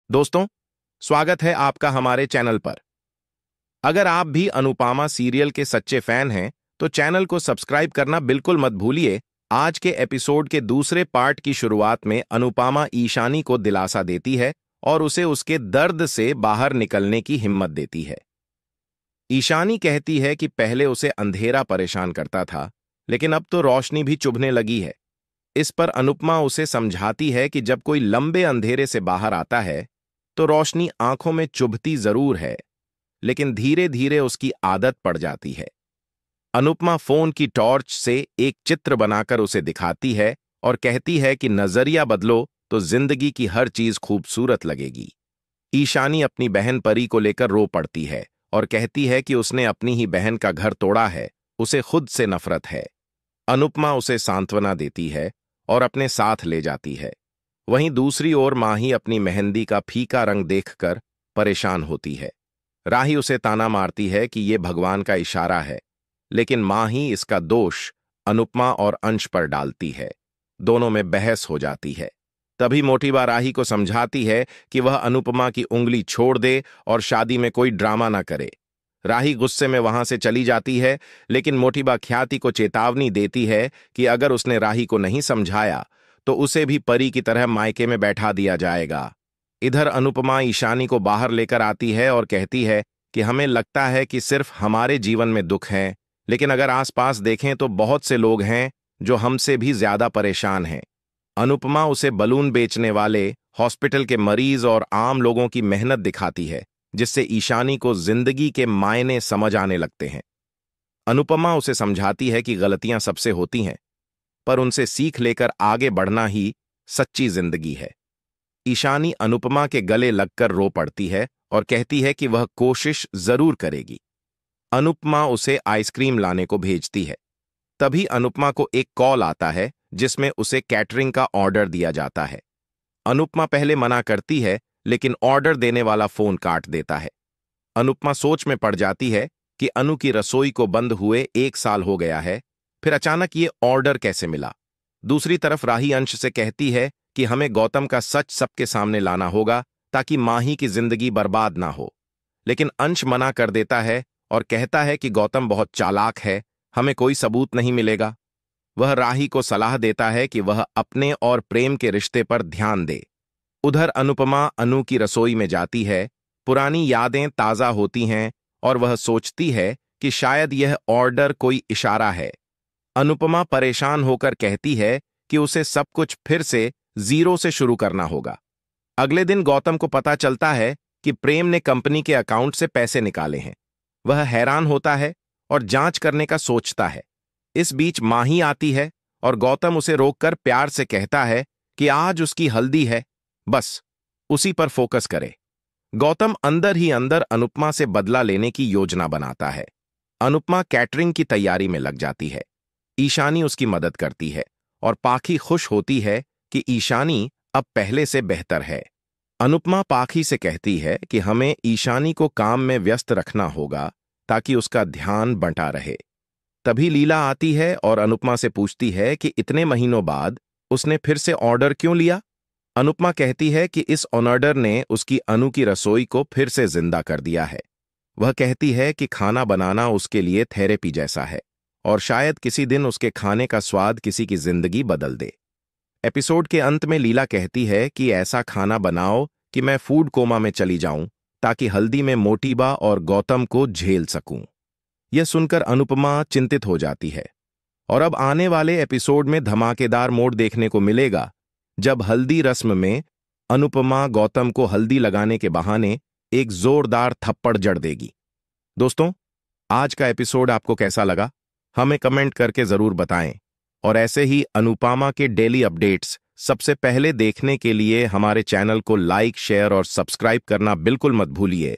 दोस्तों, स्वागत है आपका हमारे चैनल पर। अगर आप भी अनुपमा सीरियल के सच्चे फैन हैं, तो चैनल को सब्सक्राइब करना बिल्कुल मत भूलिए। आज के एपिसोड के दूसरे पार्ट की शुरुआत में अनुपमा ईशानी को दिलासा देती है और उसे उसके दर्द से बाहर निकलने की हिम्मत देती है। ईशानी कहती है कि पहले उसे अंधेरा परेशान करता था, लेकिन अब तो रोशनी भी चुभने लगी है। इस पर अनुपमा उसे समझाती है कि जब कोई लंबे अंधेरे से बाहर आता है तो रोशनी आंखों में चुभती जरूर है, लेकिन धीरे धीरे उसकी आदत पड़ जाती है। अनुपमा फोन की टॉर्च से एक चित्र बनाकर उसे दिखाती है और कहती है कि नजरिया बदलो तो जिंदगी की हर चीज खूबसूरत लगेगी। ईशानी अपनी बहन परी को लेकर रो पड़ती है और कहती है कि उसने अपनी ही बहन का घर तोड़ा है, उसे खुद से नफरत है। अनुपमा उसे सांत्वना देती है और अपने साथ ले जाती है। वहीं दूसरी ओर माही अपनी मेहंदी का फीका रंग देखकर परेशान होती है। राही उसे ताना मारती है कि यह भगवान का इशारा है, लेकिन माही इसका दोष अनुपमा और अंश पर डालती है। दोनों में बहस हो जाती है। तभी मोटीबा राही को समझाती है कि वह अनुपमा की उंगली छोड़ दे और शादी में कोई ड्रामा न करे। राही गुस्से में वहां से चली जाती है, लेकिन मोटीबा ख्याति को चेतावनी देती है कि अगर उसने राही को नहीं समझाया तो उसे भी परी की तरह मायके में बैठा दिया जाएगा। इधर अनुपमा ईशानी को बाहर लेकर आती है और कहती है कि हमें लगता है कि सिर्फ हमारे जीवन में दुख है, लेकिन अगर आसपास देखें तो बहुत से लोग हैं जो हमसे भी ज्यादा परेशान हैं। अनुपमा उसे बलून बेचने वाले, हॉस्पिटल के मरीज और आम लोगों की मेहनत दिखाती है, जिससे ईशानी को जिंदगी के मायने समझ आने लगते हैं। अनुपमा उसे समझाती है कि गलतियां सबसे होती हैं, पर उनसे सीख लेकर आगे बढ़ना ही सच्ची जिंदगी है। ईशानी अनुपमा के गले लगकर रो पड़ती है और कहती है कि वह कोशिश जरूर करेगी। अनुपमा उसे आइसक्रीम लाने को भेजती है। तभी अनुपमा को एक कॉल आता है जिसमें उसे कैटरिंग का ऑर्डर दिया जाता है। अनुपमा पहले मना करती है, लेकिन ऑर्डर देने वाला फोन काट देता है। अनुपमा सोच में पड़ जाती है कि अनु की रसोई को बंद हुए 1 साल हो गया है, फिर अचानक ये ऑर्डर कैसे मिला। दूसरी तरफ राही अंश से कहती है कि हमें गौतम का सच सबके सामने लाना होगा ताकि माही की जिंदगी बर्बाद ना हो। लेकिन अंश मना कर देता है और कहता है कि गौतम बहुत चालाक है, हमें कोई सबूत नहीं मिलेगा। वह राही को सलाह देता है कि वह अपने और प्रेम के रिश्ते पर ध्यान दे। उधर अनुपमा अनु की रसोई में जाती है। पुरानी यादें ताजा होती हैं और वह सोचती है कि शायद यह ऑर्डर कोई इशारा है। अनुपमा परेशान होकर कहती है कि उसे सब कुछ फिर से जीरो से शुरू करना होगा। अगले दिन गौतम को पता चलता है कि प्रेम ने कंपनी के अकाउंट से पैसे निकाले हैं। वह हैरान होता है और जांच करने का सोचता है। इस बीच माही आती है और गौतम उसे रोककर प्यार से कहता है कि आज उसकी हल्दी है, बस उसी पर फोकस करे। गौतम अंदर ही अंदर अनुपमा से बदला लेने की योजना बनाता है। अनुपमा कैटरिंग की तैयारी में लग जाती है। ईशानी उसकी मदद करती है और पाखी खुश होती है कि ईशानी अब पहले से बेहतर है। अनुपमा पाखी से कहती है कि हमें ईशानी को काम में व्यस्त रखना होगा ताकि उसका ध्यान बंटा रहे। तभी लीला आती है और अनुपमा से पूछती है कि इतने महीनों बाद उसने फिर से ऑर्डर क्यों लिया। अनुपमा कहती है कि इस ऑर्डर ने उसकी अनु की रसोई को फिर से जिंदा कर दिया है। वह कहती है कि खाना बनाना उसके लिए थेरेपी जैसा है और शायद किसी दिन उसके खाने का स्वाद किसी की जिंदगी बदल दे। एपिसोड के अंत में लीला कहती है कि ऐसा खाना बनाओ कि मैं फूड कोमा में चली जाऊं, ताकि हल्दी में मोटीबा और गौतम को झेल सकूं। यह सुनकर अनुपमा चिंतित हो जाती है और अब आने वाले एपिसोड में धमाकेदार मोड़ देखने को मिलेगा, जब हल्दी रस्म में अनुपमा गौतम को हल्दी लगाने के बहाने एक जोरदार थप्पड़ जड़ देगी। दोस्तों, आज का एपिसोड आपको कैसा लगा? हमें कमेंट करके जरूर बताएं और ऐसे ही अनुपमा के डेली अपडेट्स सबसे पहले देखने के लिए हमारे चैनल को लाइक, शेयर और सब्सक्राइब करना बिल्कुल मत भूलिए।